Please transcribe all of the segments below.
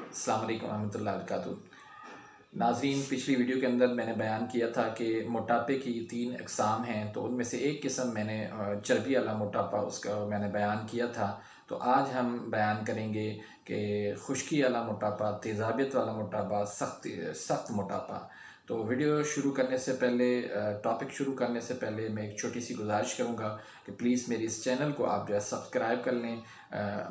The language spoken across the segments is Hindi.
अस्सलाम वालेकुम रहमतुल्लाहि व बरकातुहू। नाज़रीन, पिछली वीडियो के अंदर मैंने बयान किया था कि मोटापे की 3 अक़साम हैं, तो उनमें से एक किस्म मैंने चर्बी वाला मोटापा उसका मैंने बयान किया था। तो आज हम बयान करेंगे कि खुश्की वाला मोटापा, तेज़ाबियत वाला मोटापा, सख्त मोटापा। तो वीडियो शुरू करने से पहले, टॉपिक शुरू करने से पहले मैं एक छोटी सी गुजारिश करूँगा कि प्लीज़ मेरे इस चैनल को आप जो है सब्सक्राइब कर लें,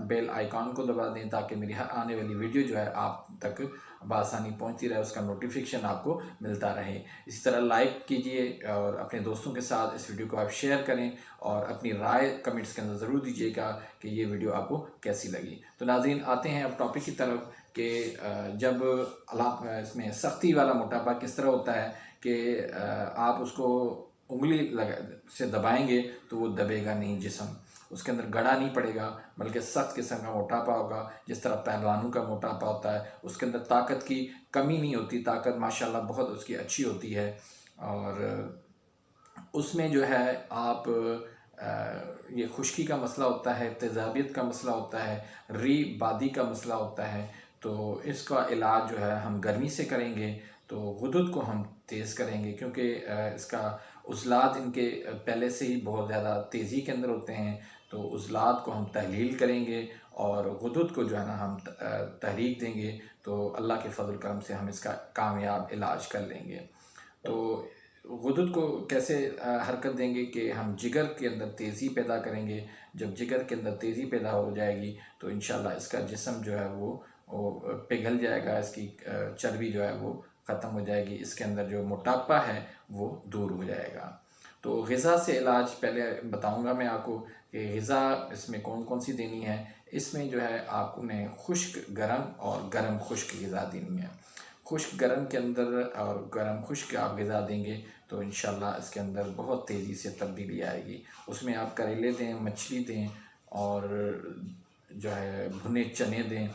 बेल आइकॉन को दबा दें ताकि मेरी हर आने वाली वीडियो जो है आप तक बआसानी पहुंचती रहे, उसका नोटिफिकेशन आपको मिलता रहे। इसी तरह लाइक कीजिए और अपने दोस्तों के साथ इस वीडियो को आप शेयर करें और अपनी राय कमेंट्स के अंदर ज़रूर दीजिएगा कि ये वीडियो आपको कैसी लगी। तो नाज़रीन, आते हैं अब टॉपिक की तरफ कि जब इसमें सख्ती वाला मोटापा किस तरह होता है कि आप उसको उंगली से दबाएंगे तो वो दबेगा नहीं, जिस्म उसके अंदर गड़ा नहीं पड़ेगा, बल्कि सख्त किस्म का मोटापा होगा। जिस तरह पहलवानों का मोटापा होता है, उसके अंदर ताकत की कमी नहीं होती, ताकत माशाल्लाह बहुत उसकी अच्छी होती है। और उसमें जो है आप ये खुश्की का मसला होता है, तेज़ाबियत का मसला होता है, री बादी का मसला होता है। तो इसका इलाज जो है हम गर्मी से करेंगे, तो गुदुद को हम तेज़ करेंगे, क्योंकि इसका उज़लात इनके पहले से ही बहुत ज़्यादा तेज़ी के अंदर होते हैं। तो उज़लात को हम तहलील करेंगे और गुदुद को जो है ना हम तहरीक देंगे, तो अल्लाह के फ़ज़ल करम से हम इसका कामयाब इलाज कर लेंगे। तो गुदुद को कैसे हरकत देंगे कि हम जिगर के अंदर तेज़ी पैदा करेंगे। जब जिगर के अंदर तेज़ी पैदा हो जाएगी तो इंशाल्लाह इसका जिस्म जो है वो पिघल जाएगा, इसकी चर्बी जो है वो ख़त्म हो जाएगी, इसके अंदर जो मोटापा है वो दूर हो जाएगा। तो ग़िज़ा से इलाज पहले बताऊंगा मैं आपको कि ग़िज़ा इसमें कौन कौन सी देनी है। इसमें जो है आपने खुश्क गर्म और गर्म खुश्क ग़िज़ा देनी है। खुश्क गर्म के अंदर और गर्म खुश्क आप ग़िज़ा देंगे तो इंशाल्लाह इसके अंदर बहुत तेज़ी से तब्दीली आएगी। उसमें आप करेले दें, मछली दें और जो है भुने चने दें।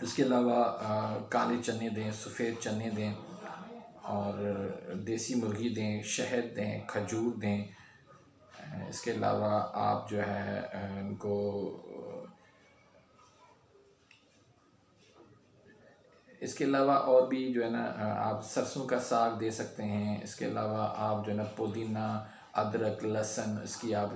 इसके अलावा काले चने दें, सफ़ेद चने दें और देसी मुर्गी दें, शहद दें, खजूर दें। इसके अलावा आप जो है इनको इसके अलावा और भी जो है ना आप सरसों का साग दे सकते हैं। इसके अलावा आप जो है ना पुदीना, अदरक, लहसुन इसकी आप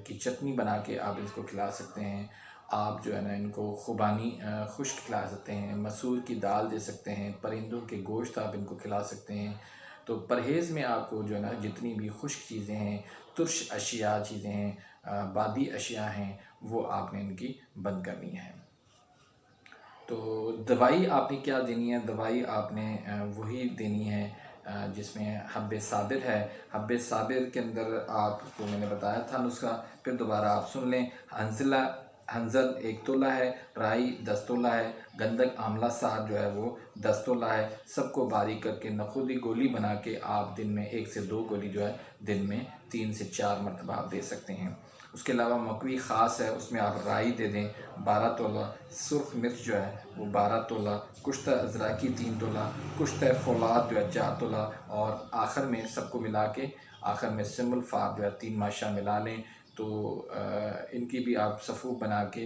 की चटनी बना के आप इसको खिला सकते हैं। आप जो है ना इनको खुबानी खुश्क खिला सकते हैं, मसूर की दाल दे सकते हैं, परिंदों के गोश्त आप इनको खिला सकते हैं। तो परहेज़ में आपको जो है ना जितनी भी खुश्क चीज़ें हैं, तुर्श अशिया चीज़ें हैं, बादी अशिया हैं, वो आपने इनकी बंद करनी है। तो दवाई आपने क्या देनी है? दवाई आपने वही देनी है जिसमें हब्बे साबिर है। हब्बे साबिर के अंदर आपको मैंने बताया था नुस्खा, फिर दोबारा आप सुन लें। हंज़ल 1 तोला है, राई 10 तोला है, गंधक आंवला साग जो है वो 10 तोला है। सबको बारीक करके नखूदी गोली बना के आप दिन में 1 से 2 गोली जो है दिन में 3 से 4 मरतबा आप दे सकते हैं। उसके अलावा मकवी ख़ास है, उसमें आप राई दे दें 12 तोला, सुर्ख मिर्च जो है वो 12 तोला, कुश्त अज़राकी 3 तोला, कुश्त फौलाद जो है 4 तोला और आखिर में सबको मिला के आखिर में सिमुल फार जो है 3 माशा मिला लें। तो इनकी भी आप सफ़ूफ बना के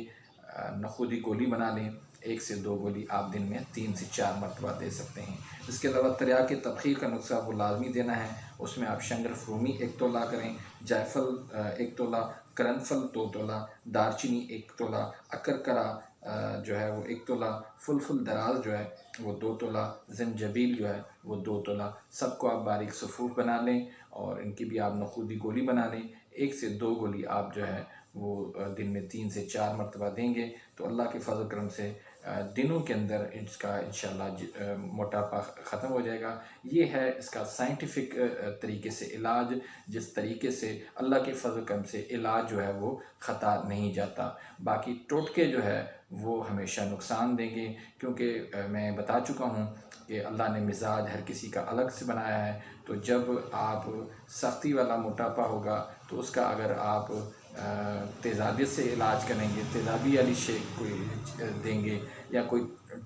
नखूदी गोली बना लें। 1 से 2 गोली आप दिन में 3 से 4 मरतबा दे सकते हैं। इसके अलावा तरियाक तबख़ीर का नुस्खा वो लाजमी देना है। उसमें आप शंगर फ्रूमी 1 तोला करें, जायफल 1 तोला, करनफल 2 तोला, दारचीनी 1 तोला, अकरकरा जो है वो 1 तोला, फुलफुल दराज जो है वो 2 तोला, ज़ंजबील जो है वो 2 तोला। सबको आप बारीक सफ़ूफ बना लें और इनकी भी आप नखूदी गोली बना लें। 1 से 2 गोली आप जो है वो दिन में 3 से 4 मरतबा देंगे तो अल्लाह के फ़ज़ल करम से दिनों के अंदर इसका इंशाल्लाह मोटापा ख़त्म हो जाएगा। ये है इसका साइंटिफिक तरीके से इलाज, जिस तरीके से अल्लाह के फ़ज़ल करम से इलाज जो है वो ख़ता नहीं जाता। बाकी टोटके जो है वो हमेशा नुकसान देंगे, क्योंकि मैं बता चुका हूँ कि अल्लाह ने मिजाज हर किसी का अलग से बनाया है। तो जब आप सख्ती वाला मोटापा होगा तो उसका अगर आप तेज़ाबियत से इलाज करेंगे, तेज़ाबी वाली शेक कोई देंगे या कोई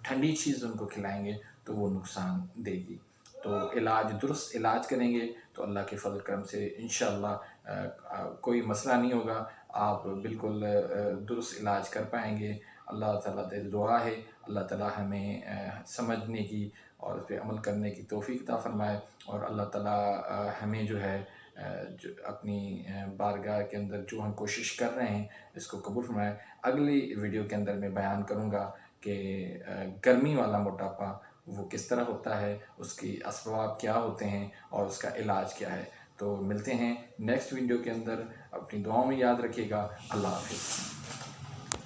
ठंडी चीज़ उनको खिलाएंगे तो वो नुकसान देगी। तो इलाज दुरुस्त इलाज करेंगे तो अल्लाह के फ़ज़ल करम से इंशाअल्लाह कोई मसला नहीं होगा, आप बिल्कुल दुरुस्त इलाज कर पाएंगे। अल्लाह ताला से दुआ है अल्लाह ताला हमें समझने की और उस पर अमल करने की तौफीक अता फ़रमाए, और अल्लाह ताला हमें जो है जो अपनी बारगाह के अंदर जो हम कोशिश कर रहे हैं इसको कबूल फरमाए। अगली वीडियो के अंदर मैं बयान करूँगा कि गर्मी वाला मोटापा वो किस तरह होता है, उसकी असबाब क्या होते हैं और उसका इलाज क्या है। तो मिलते हैं नेक्स्ट वीडियो के अंदर, अपनी दुआओं में याद रखिएगा। अल्लाह हाफ़िज़।